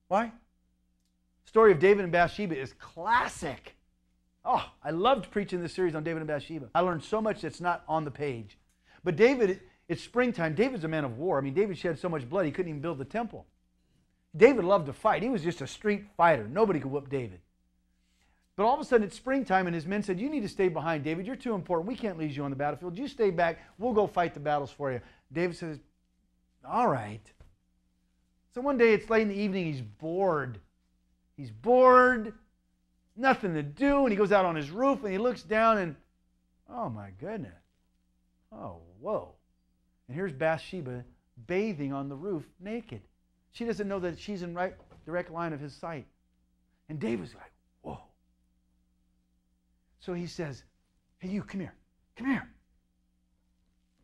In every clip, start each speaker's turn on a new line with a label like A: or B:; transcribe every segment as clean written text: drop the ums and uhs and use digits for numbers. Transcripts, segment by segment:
A: Why? Story of David and Bathsheba is classic. Oh, I loved preaching this series on David and Bathsheba. I learned so much that's not on the page. But David, it's springtime. David's a man of war. I mean, David shed so much blood he couldn't even build the temple. David loved to fight. He was just a street fighter. Nobody could whoop David. But all of a sudden it's springtime and his men said, you need to stay behind, David. You're too important. We can't leave you on the battlefield. You stay back. We'll go fight the battles for you. David says, all right. So one day it's late in the evening. He's bored. He's bored. Nothing to do. And he goes out on his roof and he looks down and, oh my goodness. Oh, whoa. And here's Bathsheba bathing on the roof naked. She doesn't know that she's in direct line of his sight. And David's like, whoa. So he says, hey, you, come here. Come here.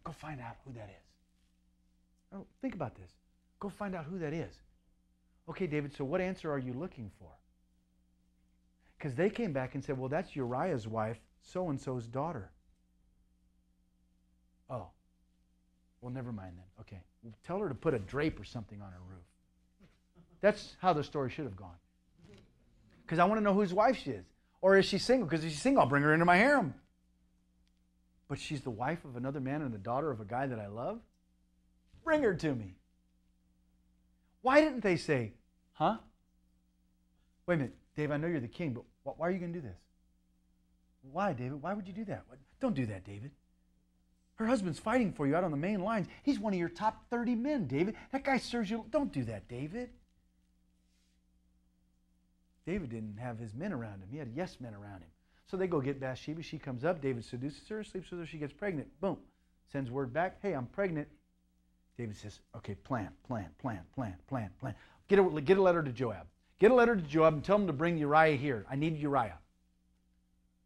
A: Go find out who that is. Oh, think about this. Go find out who that is. Okay, David, so what answer are you looking for? Because they came back and said, well, that's Uriah's wife, so-and-so's daughter. Oh. Well, never mind then. Okay. Well, tell her to put a drape or something on her roof. That's how the story should have gone. Because I want to know whose wife she is. Or is she single? Because if she's single, I'll bring her into my harem. But she's the wife of another man and the daughter of a guy that I love? Bring her to me. Why didn't they say, huh? Wait a minute, Dave, I know you're the king, but why are you going to do this? Why, David? Why would you do that? Don't do that, David. Her husband's fighting for you out on the main lines. He's one of your top 30 men, David. That guy serves you. Don't do that, David. David didn't have his men around him. He had yes men around him. So they go get Bathsheba. She comes up. David seduces her, sleeps with her. She gets pregnant. Boom. Sends word back. Hey, I'm pregnant. David says, okay, plan. Get a letter to Joab. Get a letter to Joab and tell him to bring Uriah here. I need Uriah.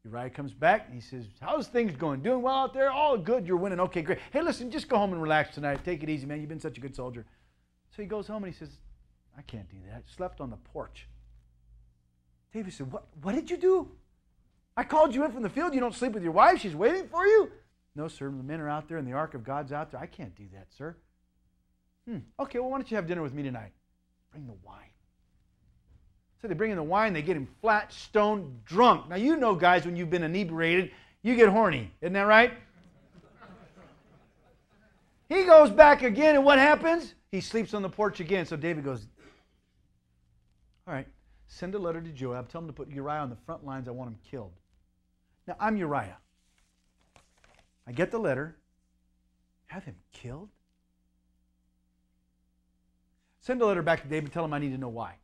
A: Uriah comes back and he says, how's things going? Doing well out there? All good. You're winning. Okay, great. Hey, listen, just go home and relax tonight. Take it easy, man. You've been such a good soldier. So he goes home and he says, I can't do that. I slept on the porch. David said, what did you do? I called you in from the field. You don't sleep with your wife. She's waiting for you. No, sir. The men are out there and the ark of God's out there. I can't do that, sir. Okay, well, why don't you have dinner with me tonight? Bring the wine. So they bring in the wine. They get him flat, stoned, drunk. Now, you know, guys, when you've been inebriated, you get horny. Isn't that right? He goes back again, and what happens? He sleeps on the porch again. So David goes, all right, send a letter to Joab. Tell him to put Uriah on the front lines. I want him killed. Now, I'm Uriah. I get the letter. Have him killed? Send a letter back to David. Tell him I need to know why.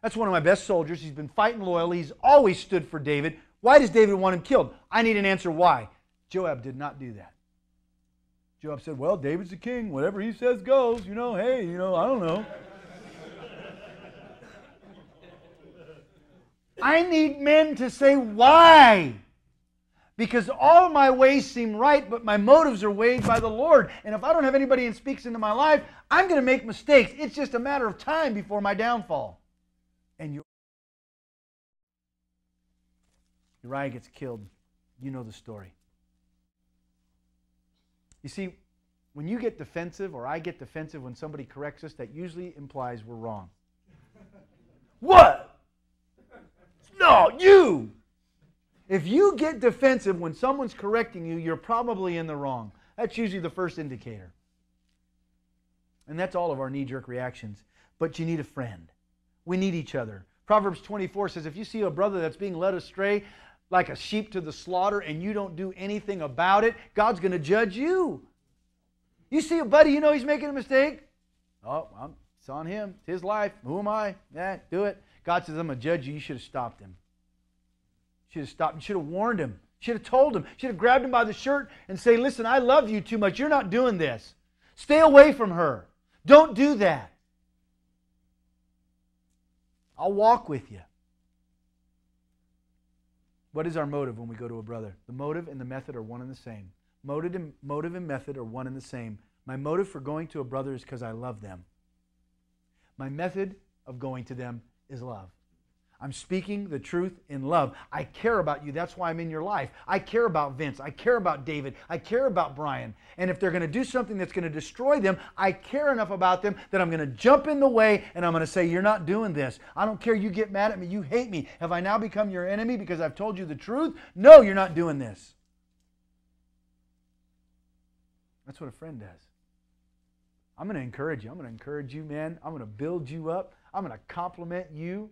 A: That's one of my best soldiers. He's been fighting loyally. He's always stood for David. Why does David want him killed? I need an answer why. Joab did not do that. Joab said, well, David's the king. Whatever he says goes. Hey, I don't know. I need men to say why. Because all my ways seem right, but my motives are weighed by the Lord. And if I don't have anybody that speaks into my life, I'm going to make mistakes. It's just a matter of time before my downfall. And Uriah gets killed. You know the story. You see, when you get defensive, or I get defensive when somebody corrects us, that usually implies we're wrong. What? No, you! If you get defensive when someone's correcting you, you're probably in the wrong. That's usually the first indicator. And that's all of our knee-jerk reactions. But you need a friend. We need each other. Proverbs 24 says, if you see a brother that's being led astray like a sheep to the slaughter and you don't do anything about it, God's going to judge you. You see a buddy, he's making a mistake. Oh, well, it's on him. It's his life. Who am I? Yeah, do it. God says, I'm going to judge you. You should have stopped him. Should have stopped him. Should have warned him. Should have told him. Should have grabbed him by the shirt and say, listen, I love you too much. You're not doing this. Stay away from her. Don't do that. I'll walk with you. What is our motive when we go to a brother? The motive and the method are one and the same. Motive and method are one and the same. My motive for going to a brother is because I love them. My method of going to them is love. I'm speaking the truth in love. I care about you. That's why I'm in your life. I care about Vince. I care about David. I care about Brian. And if they're going to do something that's going to destroy them, I care enough about them that I'm going to jump in the way and I'm going to say, you're not doing this. I don't care. You get mad at me. You hate me. Have I now become your enemy because I've told you the truth? No, you're not doing this. That's what a friend does. I'm going to encourage you. I'm going to encourage you, man. I'm going to build you up. I'm going to compliment you.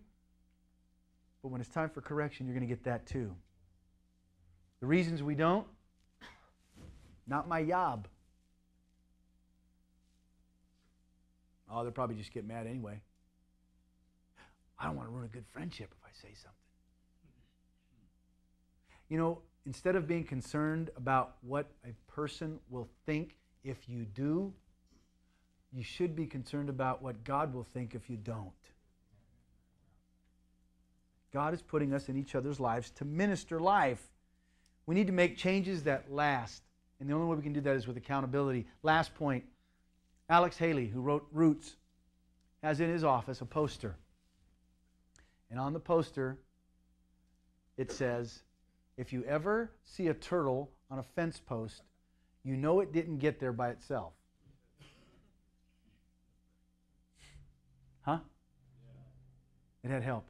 A: But when it's time for correction, you're going to get that too. The reasons we don't, not my job. Oh, they'll probably just get mad anyway. I don't want to ruin a good friendship if I say something. You know, instead of being concerned about what a person will think if you do, you should be concerned about what God will think if you don't. God is putting us in each other's lives to minister life. We need to make changes that last. And the only way we can do that is with accountability. Last point. Alex Haley, who wrote Roots, has in his office a poster. And on the poster, it says, if you ever see a turtle on a fence post, you know it didn't get there by itself. Huh? It had help.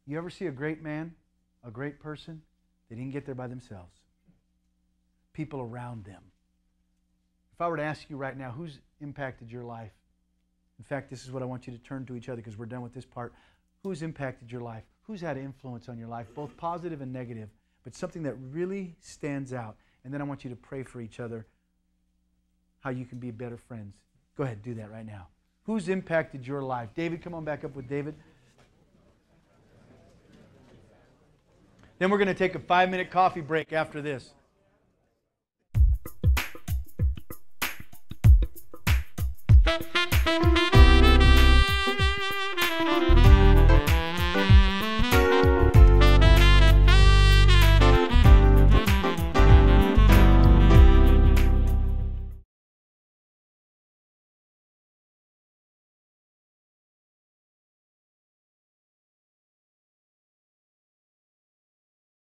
A: You ever see a great man, a great person? They didn't get there by themselves. People around them. If I were to ask you right now, who's impacted your life? In fact, this is what I want you to turn to each other because we're done with this part. Who's impacted your life? Who's had influence on your life, both positive and negative, but something that really stands out? And then I want you to pray for each other, how you can be better friends. Go ahead, do that right now. Who's impacted your life? David, come on back up with David. Then we're going to take a 5-minute coffee break after this.